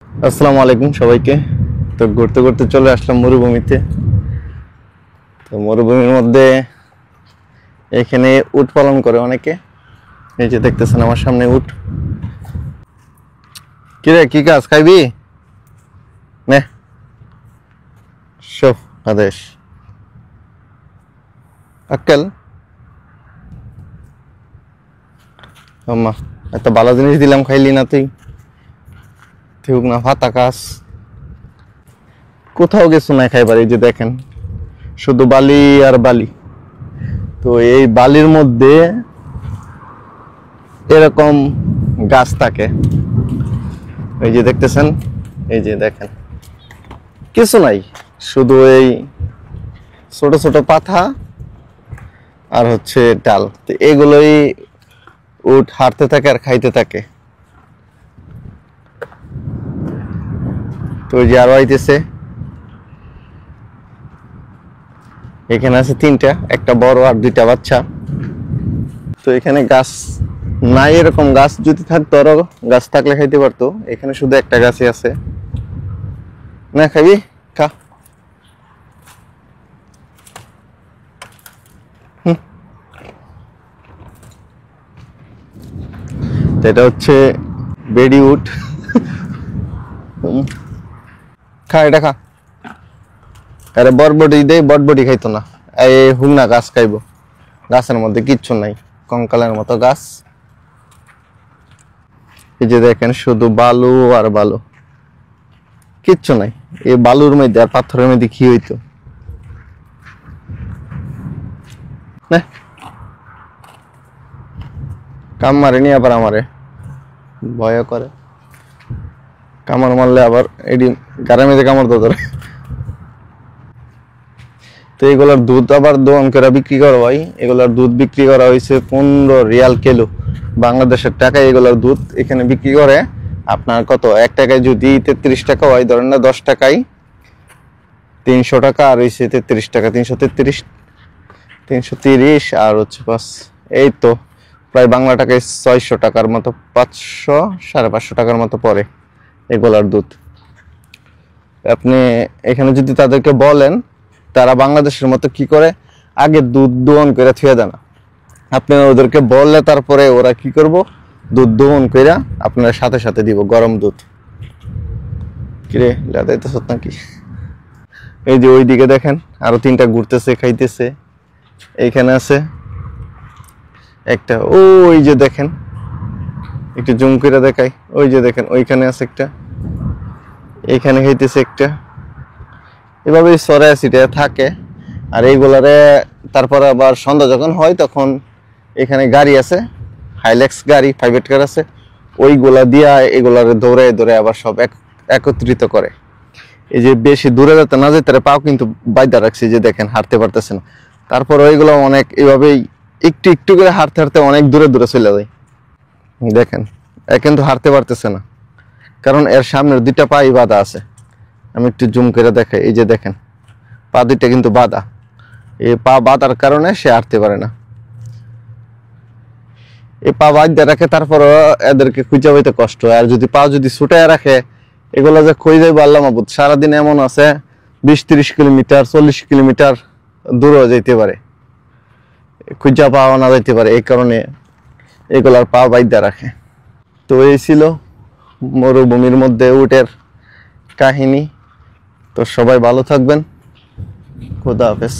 আসসালামু আলাইকুম সবাইকে। তো ঘুরতে ঘুরতে চলে আসলাম মরুভূমিতে। তো মরুভূমির মধ্যে এখানে উট পালন করে অনেকে। এই যে দেখতেছেন আমার সামনে উট। কিরে কি কাজ খাইবি? নে শোফ আদেশ আক্কেল আম্মা, এত ভালো জিনিস দিলাম খাইলি না তুই? ঠিক না ভাত আকাশ কোথাও গেছো না খাইবার। এই যে দেখেন শুধু বালি আর বালি। তো এই বালির মধ্যে এরকম গাছ থাকে। এই যে দেখতেছেন, এই যে দেখেন কিছু নাই, শুধু এই ছোট ছোট পাতা আর হচ্ছে ডাল। তো এগুলোই উট হাঁটতে থাকে আর খাইতে থাকে। তো ওই যে আরো আইতেছে, এখানে আছে তিনটা, একটা বড় আর দুইটা বাচ্চা। তো এখানে গাছ নাই, এরকম গাছ যদি থাকতো আরো গাছ থাকলে খাইতে পারতো। এখানে শুধু একটা গাছই আছে। না খাবি খা। তো এটা হচ্ছে বেডি উট। খা এটা খা। আরে বরবটি দেই, বটবটি খাইতো না। এই হুংনা গাছ খাইবো। গাছের মধ্যে কিচ্ছু নাই, কঙ্কালের মতো গাছ। এই যে দেখেন শুধু বালু আর বালু, কিচ্ছু নাই। এই বালুর মধ্যে আর পাথরের মধ্যে কি হইতো না। কাম মারেনি আবার আমারে ভয় করে। কামড় মারলে আবার এডি গাড়ির মধ্যে কামড় ধরে। তো এগুলার দুধ আবার দোয়ান করে বিক্রি করা হয়। এগুলার দুধ বিক্রি করা হয়েছে 15 রিয়াল কিলো বাংলাদেশের টাকায়। এগুলার দুধ এখানে বিক্রি করে আপনার কত, 1 টাকায় যদি 33 টাকা হয়, ধরেন না 10 টাকায় 300 টাকা, আর হয়েছে 33 টাকা, 333, 330 আর হচ্ছে 5, এই তো প্রায় বাংলা টাকায় 600 টাকার মতো, 500 550 টাকার মতো পড়ে এগুলার দুধ। আপনি এখানে যদি তাদেরকে বলেন, তারা বাংলাদেশের মতো কি করে আগে দুধ দোহন করে থুয়ে দেয় না। আপনি ওদেরকে বললে তারপরে ওরা কি করব, দুধ দোহন করে আপনার সাথে সাথে দিব গরম দুধ। কিরে লাদাইতেছ নাকি? এই যে ওইদিকে দেখেন আরো তিনটা ঘুরতেছে খাইতেছে। এইখানে আছে একটা, ওই যে দেখেন একটু জুম করে দেখাই, ওই যে দেখেন ওইখানে আছে একটা, এইখানে খাইতেছে একটা। এভাবে সরাই সিটে থাকে। আর এইগুলারে তারপরে আবার সন্ধ্যা যখন হয় তখন এখানে গাড়ি আছে, হাইলেক্স গাড়ি, প্রাইভেট কার আছে, ওইগুলা দিয়া এগুলারে দৌড়ে দৌড়ে আবার সব একত্রিত করে। এই যে বেশি দূরে যেতে না যেতে পাও কিন্তু বাইদা রাখছে, যে দেখেন হাঁটতে পারতেছে না। তারপর ওইগুলো অনেক এইভাবেই একটু একটু করে হাঁটতে হাঁটতে অনেক দূরে দূরে চলে যায়। দেখেন এ কিন্তু হাঁটতে পারতেছে না, কারণ এর সামনের দুইটা পাই বাঁধা আছে। আমি একটু জুম করে দেখাই, এই যে দেখেন পা দুইটা কিন্তু বাঁধা। এই পা বাঁধার কারণে সে হাঁটতে পারে না। এই পা বাঁধতে রাখে, তারপর এদেরকে খুঁজে পাইতে কষ্ট হয়। আর যদি পা যদি ছুটায় রাখে, এগুলো যে কই যাইবো আল্লাহ মাবুদ। সারাদিন এমন আছে 20-30 কিলোমিটার 40 কিলোমিটার দূরেও যেতে পারে, খুঁজা পাওয়া না যাইতে পারে। এই কারণে এগুলার পা বাঁধতে রাখে। তো এই ছিল মরুভূমির মধ্যে উটের কাহিনী। তো সবাই ভালো থাকবেন, খোদা হাফেজ।